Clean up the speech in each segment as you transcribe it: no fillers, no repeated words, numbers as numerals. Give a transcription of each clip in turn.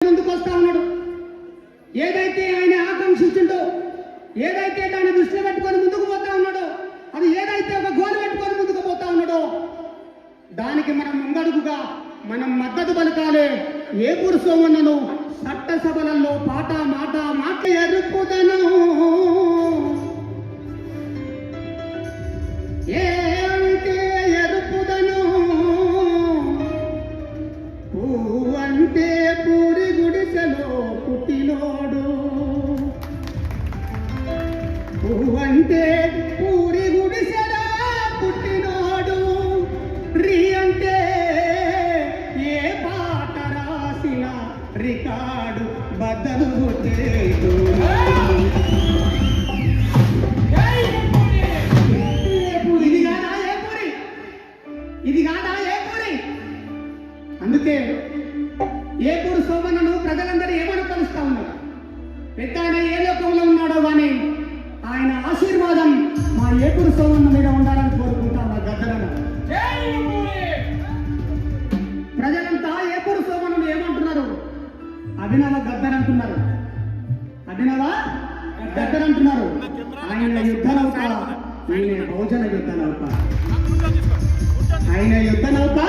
ముందుకు వస్తా ఉన్నాడు. ఏదైతే ఆయన ఆకాంక్షించిండో, ఏదైతే దాన్ని దృష్టిలో పెట్టుకొని ముందుకు పోతా ఉన్నాడో, అది ఏదైతే ఒక గోలు పెట్టుకొని ముందుకు పోతా ఉన్నాడో దానికి మనం ముందడుగుగా మనం మద్దతు పలకాలే. ఏపూరు సోమన్నను చట్టసభలలో పాట మాట మాట ఎరుపుదను ఏమంటే ఎరుపుదను పువ్వంటే పూరి గుడిసెలో పుట్టినోడు, పువ్వంటే పూరి గుడిసెలో పుట్టినోడు, రీ అంటే ఏ పాట రాసిన రికార్డు బద్దలు కొట్టేడు. ఇది కాదా ఏపూరి? అందుకే ఏపూరు సోమన్నను ప్రజలందరూ ఏమని కలుస్తా ఉన్నారు. పెద్ద ఆయన ఏ లోకంలో ఉన్నాడో కానీ ఆయన ఆశీర్వాదం మా ఏపూరు సోమన్న మీద ఉండాలని కోరుకుంటా. మా గద్దరన్న ప్రజలంతా ఏపూరు సోమన్నను ఏమంటున్నారు? అభినవ గద్దర్ అంటున్నారు. అభినవ గద్దర్ అంటున్నారు. ఆయన యుద్ధ నౌక, ఈయన బహుజన యుద్ధ నౌక. ఆయన యుద్ధ నౌక,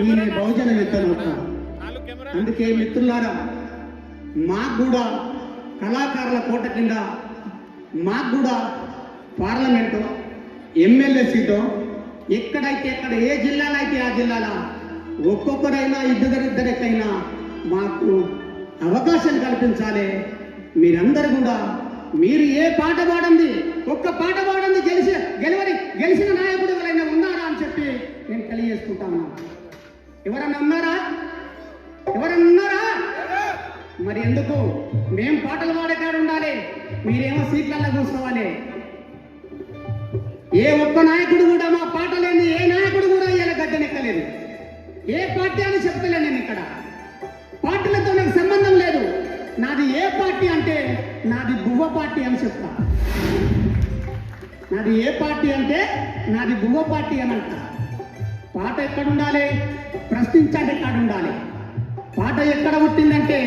ఈయన బహుజన యుద్ధ నౌక. అందుకే మిత్రులారా, మాకు కూడా కళాకారుల కోట కింద మాకు కూడా పార్లమెంటు, ఎమ్మెల్యే సీటు ఎక్కడైతే ఎక్కడ, ఏ జిల్లాలో అయితే ఆ జిల్లాల ఒక్కొక్కరైనా ఇద్దరిద్దరికైనా మాకు అవకాశం కల్పించాలి. మీరందరూ కూడా మీరు ఏ పాట పాడండి, ఒక్క పాట పాడండి, గెలిచిన నాయకుడు ఎవరైనా ఉన్నారా అని చెప్పి నేను తెలియజేసుకుంటాను. ఎవరన్నా ఉన్నారా? మరి ఎందుకు మేం పాటలు పాడేకాడు ఉండాలి, మీరేమో సీట్లలో కూర్చోవాలి. ఏ ఒక్క నాయకుడు కూడా మా పాట లేని ఏ నాయకుడు కూడా ఇలా గద్దెనెక్కలేదు. ఏ పార్టీ అని చెప్తలే. నేను ఇక్కడ పార్టీలతో నాకు సంబంధం లేదు. నాది ఏ పార్టీ అంటే నాది బువ్వ పార్టీ అని చెప్తా. నాది ఏ పార్టీ అంటే నాది బువ్వ పార్టీ అని అంట. పాట ఎక్కడ ఉండాలి? ప్రశ్నించాలి ఎక్కడ ఉండాలి. పాట ఎక్కడ పుట్టిందంటే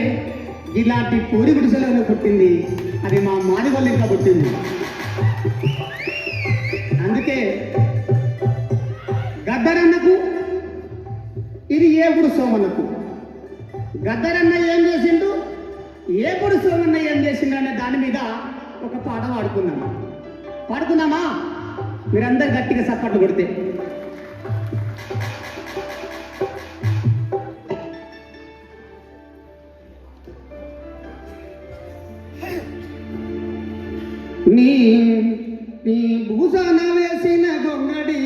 ఇలాంటి పూరి గుడిసెలలో పుట్టింది. అది మా మాదిగోళ్ళు ఇంకా పుట్టింది. అందుకే గద్దరన్నకు, ఇది ఏపూరు సోమన్నకు. గద్దరన్న ఏం చేసిండు, ఏపూరు సోమన్న ఏం చేసిండు అనే దాని మీద ఒక పాట పాడుకుందామా? మీరందరు గట్టిగా సపోర్ట్ కొడితే. నీ భూజాన వేసిన గొంగడి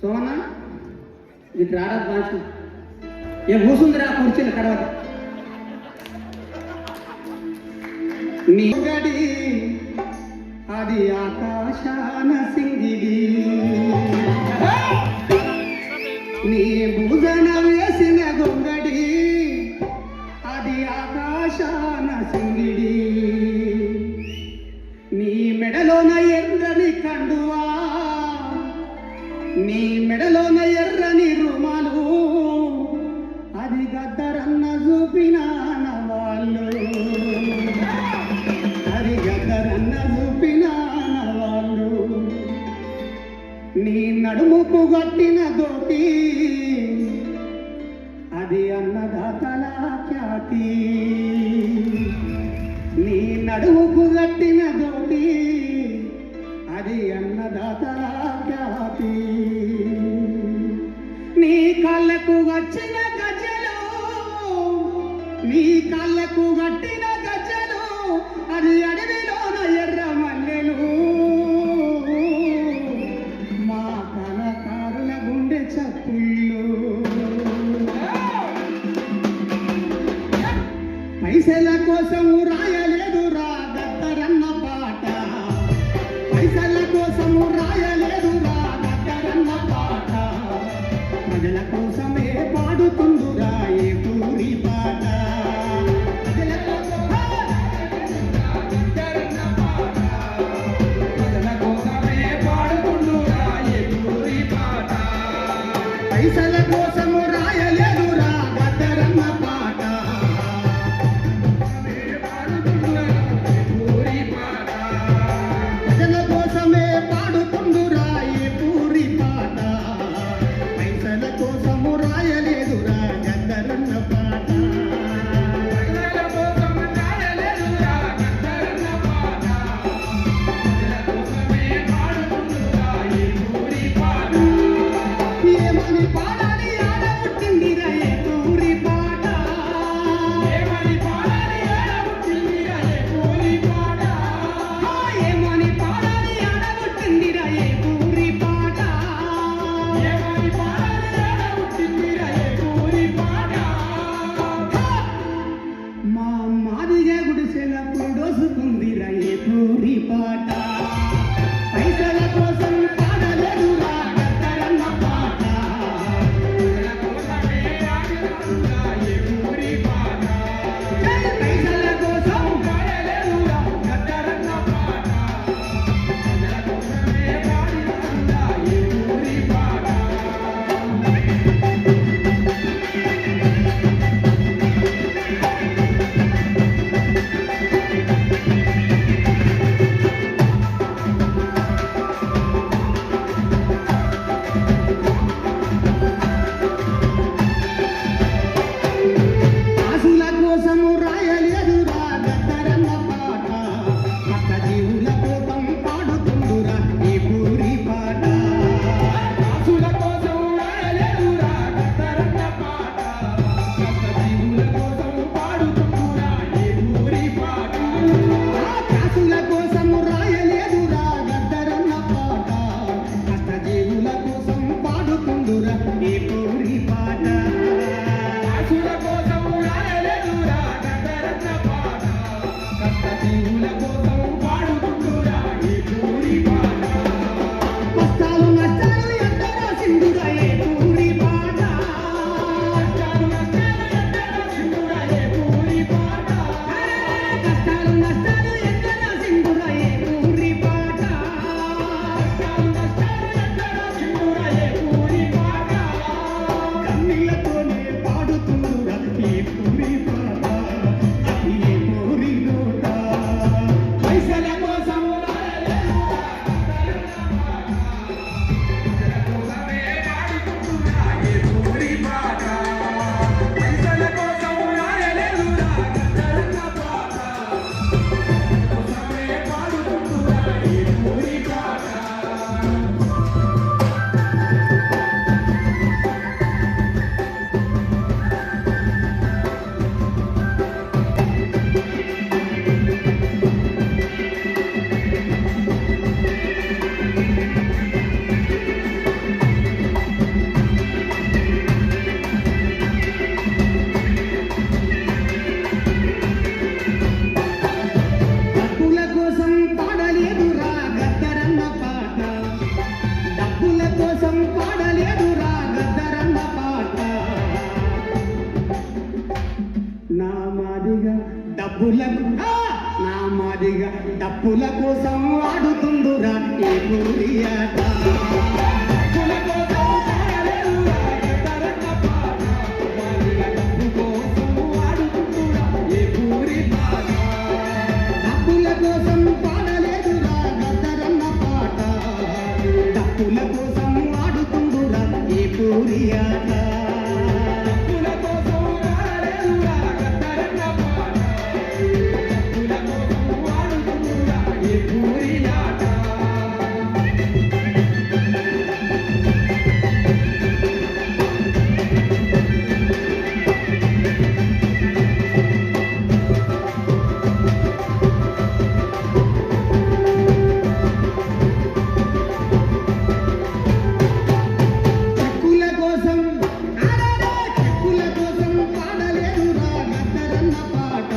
సోన ఇది రాడా భాష ఏ భూసుందిరా కూర్చున్న తర్వాత నీ గడి అది ఆకాశాన సింగిడి, నీ భూజాన వేసిన గొంగడి అది ఆకాశాన సింగిడి, నీ మెడలోన ఎర్రని కండువా, నీ మెడలోన ఎర్రని రుమాలు, అది గద్దరన్న చూపిన వాళ్ళు, అది గద్దరన్న చూపిన వాళ్ళు, నీ నడుముకు గట్టిన దోటి అది అన్నదాతల ఖ్యాతి, నీ నడుముకు గట్టిన దోటి అది అన్నదాతల ఖ్యాతి, నీ కళ్ళకు వచ్చిన గజలు, నీ కళ్ళకు గట్టిన గజలు, అది అడవిలోన ఎర్ర మల్లెలు, మా కళాకారుల గుండె చప్పుళ్ళు, పైసల కోసం రాయలేదురా గద్దరన్న పాట, పైసల కోసం రాయలేదురా గద్దరన్న పాట, ప్రజల కోసమే పాడుతుందురా ఏ పూరి పాట, ప్రజల కోసమే పాడుతుందురా ఏ పూరి పాట, పైసల కోసం రాయలేదురా గద్దరన్న కోసం రాయలేదురా గద్దరన్న పాట కష్ట జీవుల కోసం పాడుకుంటురా ఈ పూరి పాట కష్టాలు నష్టాలు ఎంత రాసిందురా ఏ పూరి పాట కష్టాలు నష్టాలు ఎంత రాసిందురా ఏ పూరి పాట కష్టాలు నష్టాలు ఎంత రాసిందురా ఏ పూరి పాట కష్టాలు నష్టాలు ఎంత రాసిందురా ఏ పూరి పాట కన్నీళ్లతోనే పాడుతుందురా ఈ పూరి పాట అది ఏ పూరి నోట పైసల కోసం రాయలేదురా కోసమే పాడుకుంటురా ఈ పూరి పాట పైసల కోసం రాయలేదురా గద్దరన్న పాట కోసమే పాడుకుంటురా ఈ పూరి పాట డబ్బుల కోసం పాడలేదురా గద్దరన్న పాట డబ్బుల కోసం పాడలేదురా గద్దరన్న పాట నా మాదిగా డబ్బులకు నా మాదిగా డబ్బుల కోసం ఆడుతుందురా ఈ పూరి ఆట కుల కోసం పాడలేదురా గద్దరన్న పాట వారిల డబ్బు కోసం వాడుకుంటురా ఈ పూరి పాట డబ్బుల కోసం పాడలేదురా గద్దరన్న పాట డబ్బుల కోసం ఆడుతుందురా ఈ పూరి ఆట కుల కోసం రాయలేదురా గద్దరన్న పాట కుల కోసం వాడుకుంటురా ఈ పూరి ఆట చెక్కుల కోసం చెక్కుల కోసం పాడలేదురా గద్దరన్న పాట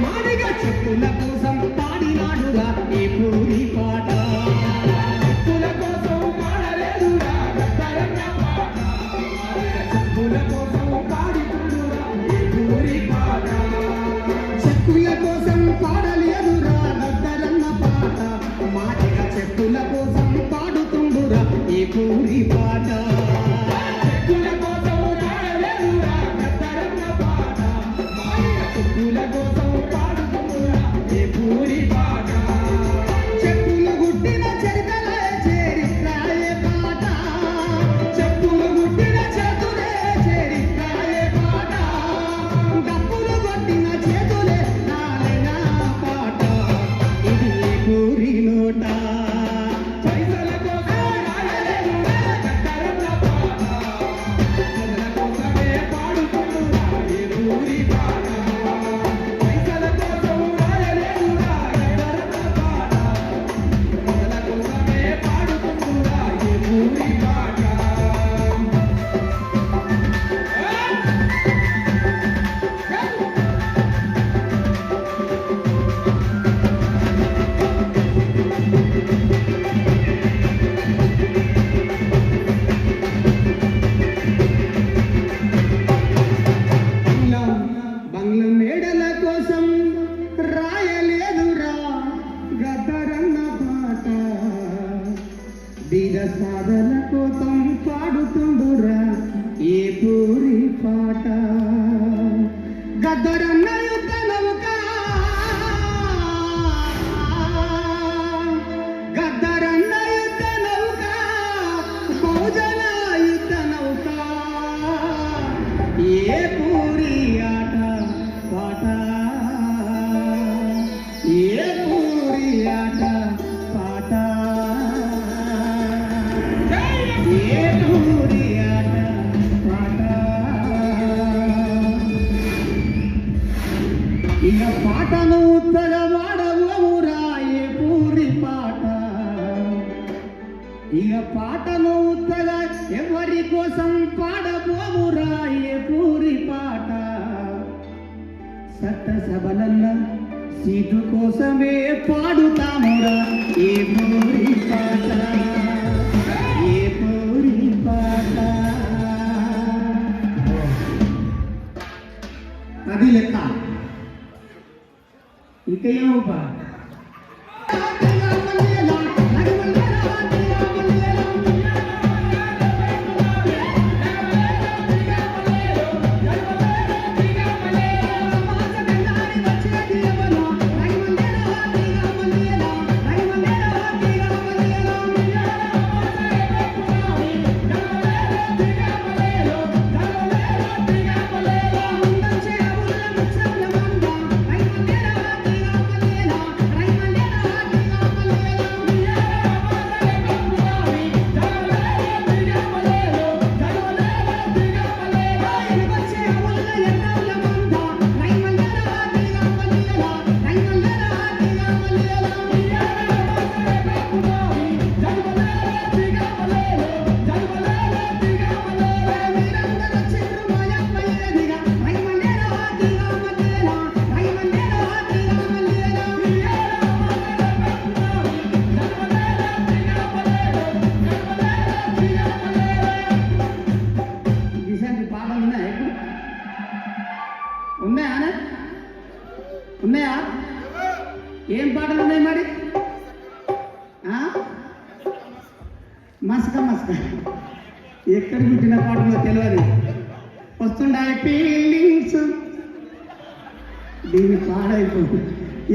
మాడిగా చెక్కుల కోసం పాడినాడురా ఈ పూరి పాట కుల కోసం పాడలేదురా గద్దరన్న పాట కుల కోసం పాడుకుంటురా ఈ పూరి పాట చెక్కుల కోసం పాడలేదురా గద్దరన్న పాట మాడిగా చెక్కుల కోసం పాడుతుండురా ఈ పూరి పాట కుల కోసం రాయలేదురా గద్దరన్న పాట కుల కోసం పాడుకుంటురా ఈ పూరి పాట చెప్పులు గుట్టిన చరితలే చేరిత్రాయే పాట చెప్పులు గుట్టిన చేతులే చేరిత్రాయే పాట డప్పులు కొట్టిన చేతులే నాలైన పాట ఇది ఏ పూరి నోట పైసల కోసం రాయలేదురా గద్దరన్న పాట కుల కోసమే పాడుకుంటురా ఈ పూరి పాట పైసల కోసం రాయలేదురా గద్దరన్న పాట కుల కోసమే పాడుకుంటురా ఈ పూరి పాట బంగ్లా మేడల కోసం రాయలేదురా గద్దరన్న పాట బీద సాధన కోసం పాడుతుండురా ఏ పూరి పాట గద్దరన్న యుద్ధ నౌక గద్దరన్న యుద్ధ నౌక బహుజన యుద్ధ నౌక ఏ పూరి ఆట పాట ఏ పూరి ఆట పాట ఏ పూరి ఆట పాట ఇక పాటను ఉత్తర వాడవురా ఏ పూరి పాట ఇక పాటను ఉత్తర ఎవరి కోసం పాడబోవురా ఏ పూరి పాట సభలల్ల సీటు కోసమే పాడుతామురా ఏ పోరి పాట ఏ పోరి పాట. అది లెక్క. ఇక ఏమవుపా ఉన్నాయా? ఏం పాటలు ఉన్నాయి మరి? మస్క మస్క ఎక్కడ పుట్టిన పాటలో తెలియదు. వస్తుండాయి ఫీలింగ్స్, దీన్ని పాడైపోతుంది.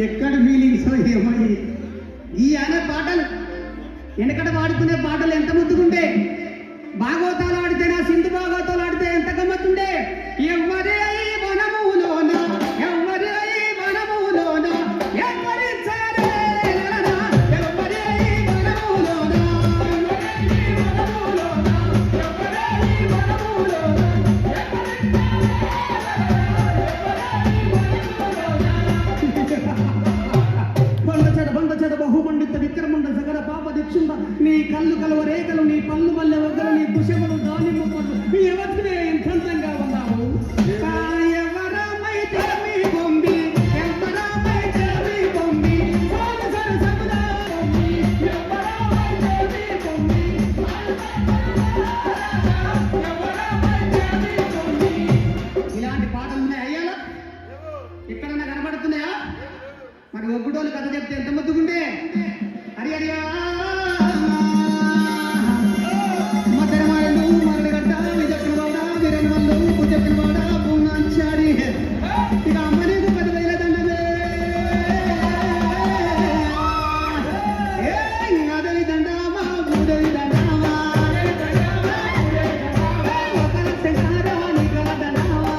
ఎక్కడ ఫీలింగ్స్ ఏమో ఈ అనే పాటలు వెనకట పాడుకునే పాటలు ఎంత ముద్దుకుంటే, భాగవతాలు ఆడితే నా సింధు భాగవతాలు ఆడితే ఎంత గమ్మత్తుండే. ఎవరే వనములోన ఎవరే వనములోన ఎవరి బహుమండిత విక్రమండ సగర పాప దీక్షుండ నీ కళ్ళు కలవ రేఖలు నీ పళ్ళు మల్లె వద్దలు నీ కుశములు దానిమ్మ పళ్ళు నీ ఎవరినే ఎంతంగా ఉన్నావు. ఎవరమైతే మీ బొంబి ఎవరమైతే మీ బొంబి ఇలాంటి పాటలు ఉన్నాయి అయ్యాలా? ఎక్కడన్నా కనబడుతున్నాయా? మరి ఒగ్గుడోళ్ళు కథ చెప్తే ఎంత ముద్దుకుంటే హరి హరియా మధురమాయలు మరగడ్డ విజయవాడ వీరన్వల్లు పుజపిల్వాడ పూనాంచాడి ఇక అమ్మనేది 10,000 దండమే. అదవి దండామా బూదవి దండామా ఒక శంకరా నిగల దండామా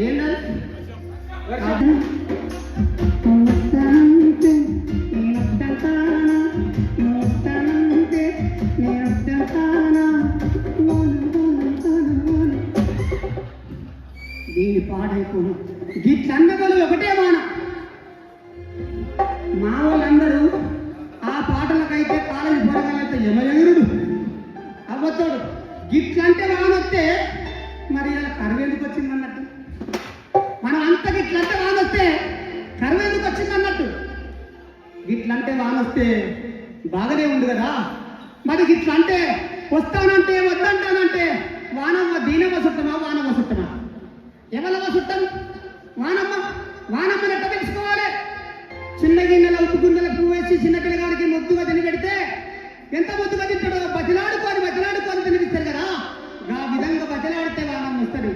ఏంటది వర్షం. వస్తానంటే నేను వస్తానా, నువ్వు వస్తానంటే నేను వస్తానా, దీని పాడైపోను గిట్లందరూ ఒకటే వాన. మా వాళ్ళందరూ ఆ పాటలకైతే కాలేజీ పోరగాలైతే యమయగురుడు అవ్వతోడు. గిట్లంటే వానొస్తే మరి ఇలా కరువు ఎందుకు వచ్చింది అన్నట్టు. మనం అంత గిట్లంటే వానొస్తే కరువు ఎందుకు వచ్చింది అన్నట్టు. గిట్లంటే వానొస్తే బాగానే ఉంది కదా. మరి గిట్లంటే వస్తానంటే వద్దంటానంటే వానమ్మ దీనమ్మ సుట్టమా వానమ్మ సుట్టమా? ఎవరమ్మ సుట్టం? వానమ్మ. వానమ్మని ఎట్లా తెలుసుకోవాలి? చిన్న గిన్నెల ఉప్పు గుండెల పువ్వు వేసి చిన్న పిల్లగాడికి ముద్దుగా తిని పెడితే ఎంత ముద్దుగా తింటాడో బతిలాడుకొని తినిపిస్తారు కదా. ఆ విధంగా బతిలాడితే వానమ్మ వస్తుంది.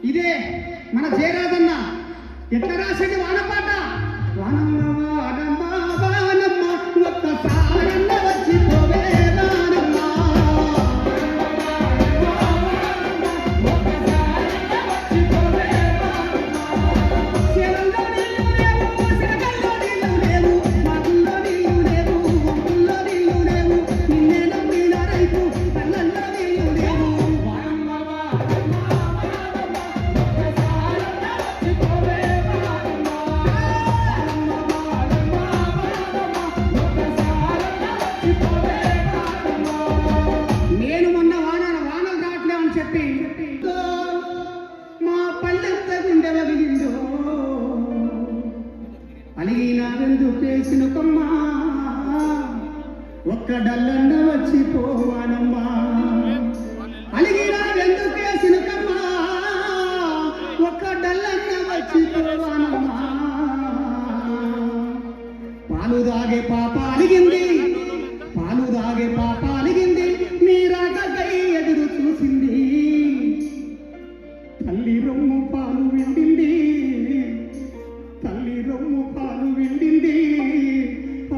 ఇదే మన జయరాజన్న ఎట్లా రాసేది వానపాట. వానమ్మ వానమ్మ వానమ్మ ఒక్కసారన్న వచ్చిపోవే వానమ్మ. శిలంలో నీళ్ళు లేవు, శిలకల్లో నీళ్ళు లేవు, మాగుల్లో నీళ్ళు లేవు, వంపుల్లో నీళ్ళు లేవు, నిన్నే నమ్మిన రైతు కళ్ళల్లో నీళ్ళు లేవు. నేను మొన్న వానలు రావట్లేవు అని చెప్పి మా పల్లెంత గుండె వగిలిందో అలిగిన వెందు పేసిన కొమ్మా ఒక్క డల్లన్న వచ్చిపోవానమ్మా. అలిగిన వెందు పేసిన కొమ్మా ఒక్క డల్లన్న వచ్చిపోవానమ్మా. పాలు దాగే పాప అలిగింది, పాలు దాగే పాప అలిగింది, నీ రాకకై ఎదురు చూసింది. తల్లి రొమ్ము పాలు విండింది, తల్లి రొమ్ము పాలు విండింది,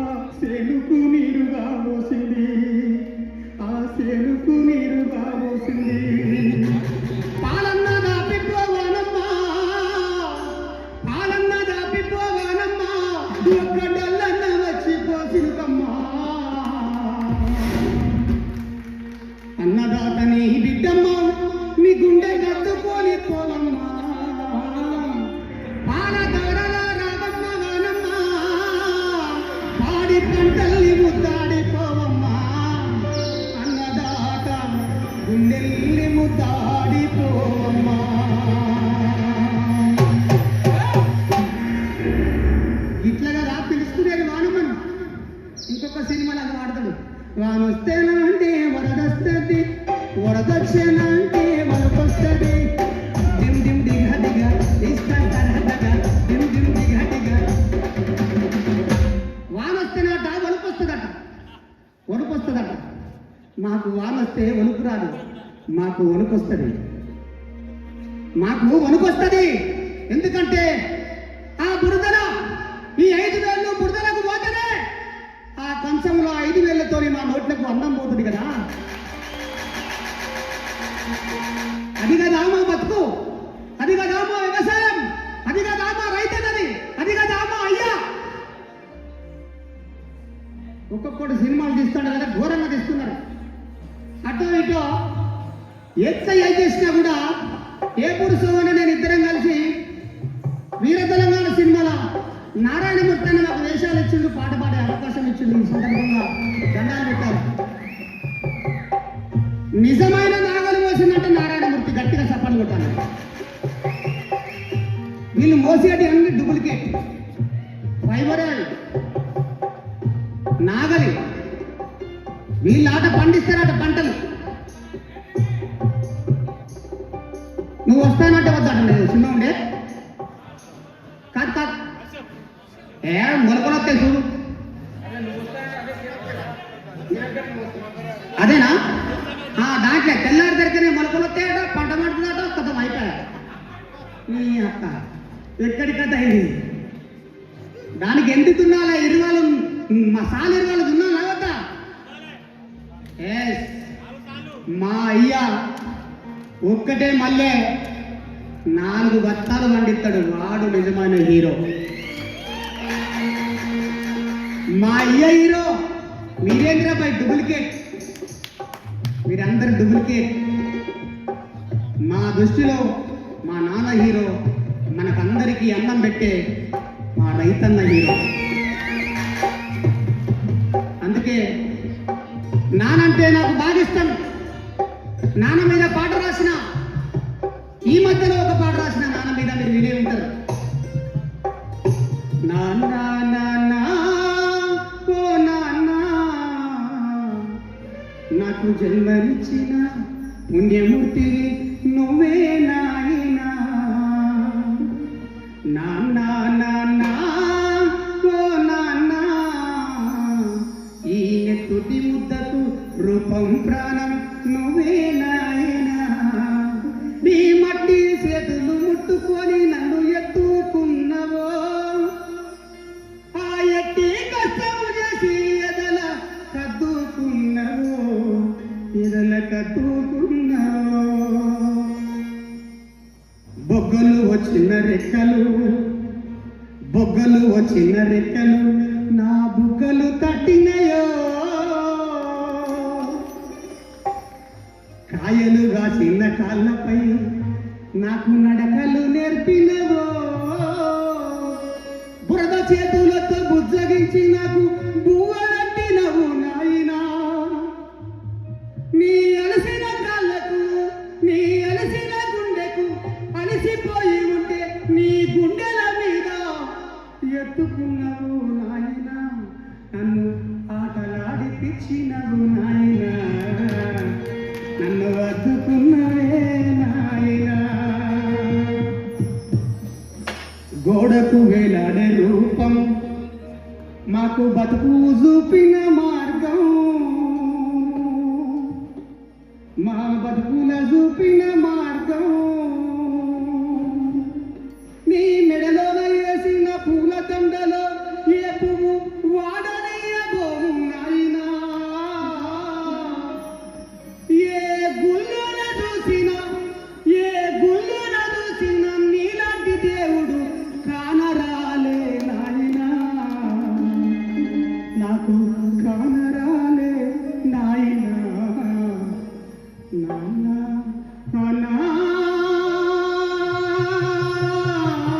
ఆ సేనుకు నీరుగా పోసింది, ఆ సేనుకు నీరుగా పోసింది. పాలన్న దాపిపోవానమ్మా, పాలన్న దాపిపోవానమ్మా, ఒక్క డల్లన్న వచ్చి పోసినమ్మా. అన్నదాత నీ బిడ్డమ్మ, నీ గుండె గట్టుకొని పోవమ్మా. పాలదారల రావమ్మ వానమ్మ, పాడి పంటల్ని ముద్దాడిపోవమ్మా. అన్నదాత గుండెల్ని ముద్దాడిపోవమ్మా. ఇట్లాగా రా పిలుచుకునేది వానమ్మను. ఇంకొక సినిమాలో అది వాడతాడు. వానొస్తేనంటే వరదొస్తుంది, వరదొచ్చేనంటే వరకొస్తుంది, దిమ్ దిమ్ దిగదిగా ఇస్తాం తరహతగా దిమ్ దిమ్ దిగదిగా. వానొస్తేనట వణుకొస్తుందట, వణుకొస్తుందట. మాకు వానొస్తే వణుకు రాదు, మాకు వణుకొస్తుంది, మాకు వణుకొస్తుంది. ఎందుకంటే ఆ బురదలో ఈ 5 వేళ్ళు బురదలకు పోతేనే ఆ కంచంలో 5 వేళ్లతో మా నోట్లకు అన్నం పోతుంది కదా. అది కదా మా బతుకు, అది కదా మా వ్యవసాయం, అది కదా మా రైతన్నది, అది కదా మా అయ్యా. ఒక్కొక్కటి సినిమాలు తీస్తాడు కదా, ఘోరంగా తీస్తున్నారు. అటో ఇటో ఎక్సై చేసినా కూడా ఏ పురుషోని నేను ఇద్దరం కలిసి వీర తెలంగాణ సినిమాలో నారాయణమూర్తి అని నాకు వేషాలు ఇచ్చిండు, పాట పాడే అవకాశం ఇచ్చిండు. ఈ సందర్భంగా దండాలు పెట్టారు. నిజమైన నాగలు మోసిందంటే నారాయణమూర్తి, గట్టిగా చప్పట్లు కొట్టాలి. వీళ్ళు మోసేటి అన్ని డూప్లికేట్ ఫైబరే నాగలి. వీళ్ళు ఆట పండిస్తారట పంటలు. నువ్వు వస్తానంటే వద్దాట లేదు చిన్న ఉండే కాదు కాదు ఏ మొలకొనొస్తే చూడు. అదేనా దాంట్లో తెల్లారి దగ్గరనే మొలకొనొస్తాయట, పంట పడుతుందట, కథం అయిపోయా. నీ అక్క ఎక్కడి కథ అయింది. దానికి ఎందుకు దున్నాలా? ఇరువాలు మా సాలు ఇరువాలు దున్నాలా వద్దా? మా అయ్యా ఒక్కటే మళ్ళీ 4 బత్తాలు పండిస్తాడు, వాడు నిజమైన హీరో. మా అయ్య హీరో, మీరేంద్రా పై డూప్లికేట్, మీరందరు డూప్లికేట్. మా దృష్టిలో మా నాన్న హీరో, మనకందరికీ అన్నం పెట్టే మా రైతన్న హీరో. అందుకే నానంటే నాకు బాగా ఇష్టం. నాన్న మీద పాట రాసిన, ఈ మధ్యలో ఒక పాట రాసిన నాన్న మీద మీరు వినే ఉంటారు. నాన్న నాన్న ఓ నాన్న, నాకు జన్మనిచ్చిన పుణ్యమూర్తివి నువ్వే నాయనా. నాన్న నాన్న ఓ నాన్న, ఈ నెత్తుటి ముద్దకు రూపం ప్రాణం నువ్వే నాయనా. నీ మట్టి చేతులు ముట్టుకొని నన్ను ఎత్తుకున్నవో, ఆ ఎట్టి కష్టము చేసి ఎదల కద్దుకున్నవో, ఎదల కద్దుకున్నవో. బొగ్గలు వచ్చిన రెక్కలు, బొగ్గలు వచ్చిన రెక్కలు నా బుగ్గలు తట్టినయో. కాయలు కాసిన కాళ్ళపై నాకు నడకలు నేర్పినవో. బురద చేతులతో బుజ్జగించి నాకు బువ్వలట్టినవు నాయనా. నీ అలసిన కాళ్ళకు, నీ అలసిన గుండెకు అలసిపోయి ఉంటే నీ గుండెల మీద ఎత్తుకున్నావు నాయనా. నన్ను ఆటలాడిపించినవు నాయనా, నన్ను అద్దుకున్నవే నాయనా. గోడకు వేలాడే రూపం, మాకు బతుకు చూపిన మార్గం, మా బతుకుల చూపిన మార్గం.